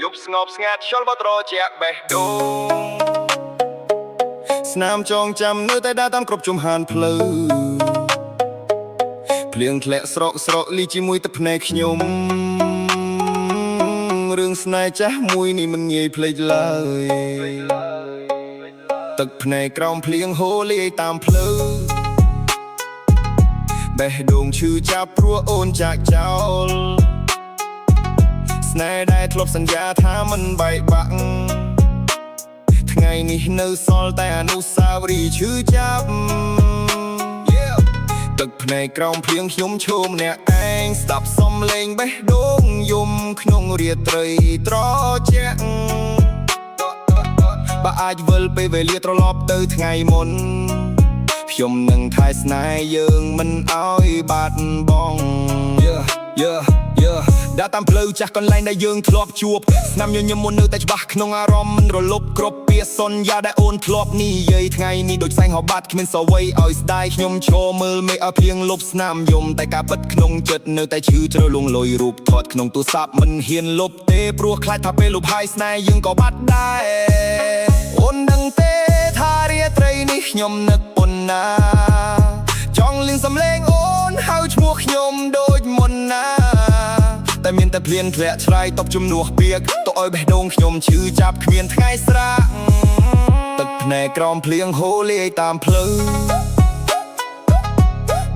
យប់ស្ងប់ស្ងាត់ឆ្លបត្រជាក់បេះដូងស្នាមចងចាំនៅតែដើរតាមគ្រប់ជំហានផ្លូវភ្លៀងធ្លាក់ស្រកលីជាមួយទឹកភ្នែកខ្ញុំរឿងស្នេហ៍ចាស់មួយនេះមិនងាយភ្លេចឡើយទឹកភ្នែកក្រោមភ្លៀងហូរលាយតាមផ្លូវបេះដូងឈឺចាប់ព្រោះអូនចាក់ចោលស្នេហ៍ដែលធ្លាប់សន្យាថាមិនបែកបាក់ថ្ងៃនេះនៅសល់តែអនុស្សាវរីយ៍ឈឺចាប់ទឹកភ្នែកក្រោមភ្លៀងខ្ញុំឈោមម្នាក់ឯងស្ដាប់សំឡេងបេះដូងយំក្នុងរាត្រីត្រជាក់បើអាចវិលពេលវេលាត្រឡប់ទៅថ្ងៃមុនខ្ញុំនឹងថែស្នេហ៍យើងមិនឲ្យបាត់បង់ដើរតាមផ្លូវចាស់កន្លែងដែលយើងធ្លាប់ជួបស្នាមញញឹមមុននៅតែច្បាស់ក្នុងអារម្មណ៍មិនរលប់គ្រប់ពាក្យសន្យាដែលអូនធ្លាប់និយាយថ្ងៃនេះដូចសែងហបាត់គ្មានសអ្វីឲ្យស្ដាយខ្ញុំឈរមើលមេឃឲ្យភ្លៀងលុបស្នាមយំតែការពិតក្នុងចិត្តនៅតែឈឺជ្រលងលុយរូបថតក្នុងទូរស័ព្ទមិនហ៊ានលុបទេព្រោះខ្លាចថាពេលលុបហើយស្នេហ៍យើងក៏បាត់ដែរអូនដឹងទេថារាត្រីនេះខ្ញុំនឹកប៉ុណ្ណាចង់លឺសំឡេងអូនហៅឈ្មោះខ្ញុំដូចមុនណាតែមានតែភ្លៀងធ្លាក់ឆ្លៃតបជំនួសពាកទៅឲ្យបេះដូងខ្ញុំឈឺចាប់គ្មានថ្ងៃស្រាក់ទឹកភ្នែកក្រោមភ្លៀងហូរលាយតាមផ្លូវ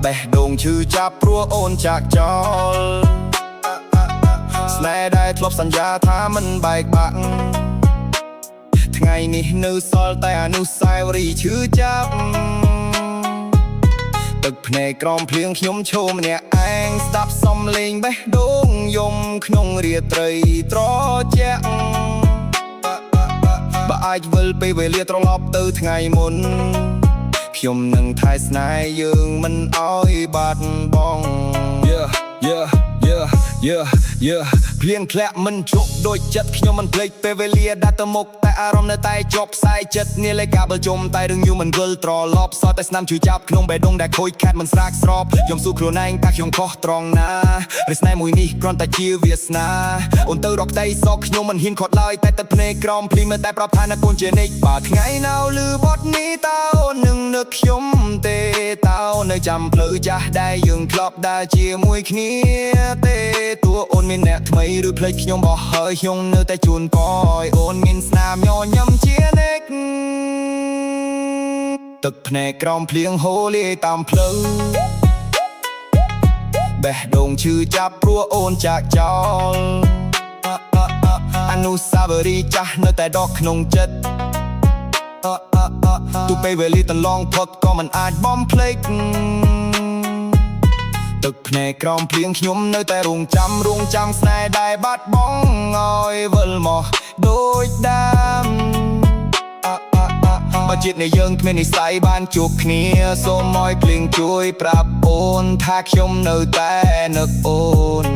បេះដូងឈឺចាប់ព្រោះអូនចាក់ចោលស្នេហ៍ដែលធ្លាប់សន្យាថាមិនបែកបាក់ថ្ងៃនេះនៅសល់តែអនុស្សាវរីយ៍ឈឺចាប់ទឹកភ្នែកក្រោមភ្លៀងខ្ញុំឈោមម្នាក់ឯងស្ដាប់សំឡេងបេះដូងយំក្នុងរាត្រីត្រជាក់បើអាចវិលពេលវេលាត្រឡប់ទៅថ្ងៃមុនខ្ញុំនឹងថែស្នេហ៍យើងមិនឲ្យបាត់បង់ភ្លៀងធ្លាក់មិនជក់ដូចចិត្តខ្ញុំមិនភ្លេចពេលវេលាដែលទៅមុខតែអារម្មណ៍នៅតែជាប់ផ្សាយចិត្តនាឡិកាបិលជុំតែរឿងយូរមិនវិលត្រឡប់សតតែស្នាមឈឺចាប់ក្នុងបេះដូងដែលខូចខាតមិនស្រាកស្របខ្ញុំសួរខ្លួនឯងថាខ្ញុំខុសត្រង់ណាឬស្នេហ៍មួយនេះគ្រាន់តែជាវាសនាអូនទៅរកក្តីសោកខ្ញុំមិនហ៊ានខាត់ឡើយតែទឹកភ្នែកក្រោមភ្លៀងមើលតែប្រាប់ថាណាកូនជានិច្ចបើថ្ងៃណាលឺបទនេះតើអូននឹងនឹកខ្ញុំទេតើអូននៅចាំផ្លូវចាស់ដែលយើងធ្លាប់ដើរជាមួយគ្នាទេតួអូនមានអ្នកថ្មីឬភ្លេចខ្ញុំបោះហើយខ្ញុំនៅតែជូនកយអូនមានស្នាមញញឹមជានិច្ចទឹកភ្នែកក្រោមភ្លៀងហូរលាយតាមផ្លូវបេះដូងឈឺចាប់ព្រោះអូនចាក់ចោលអនុស្សាវរីយ៍ចាស់នៅតែដកក្នុងចិត្តទូពេលវេលាតន្លងផុតក៏មិនអាចបំភ្លេចទឹកភ្នែកក្រោមភ្លៀងខ្ញុំនៅតែរងចាំស្នេហ៍ដែលបាត់បង់ឲ្យវិលមកដូចដើមបើជាតិនៃយើងគ្មាននិស្ស័យបានជួបគ្នាសូមឲ្យភ្លៀងជួយប្រាប់អូនថាខ្ញុំនៅតែនឹកអូន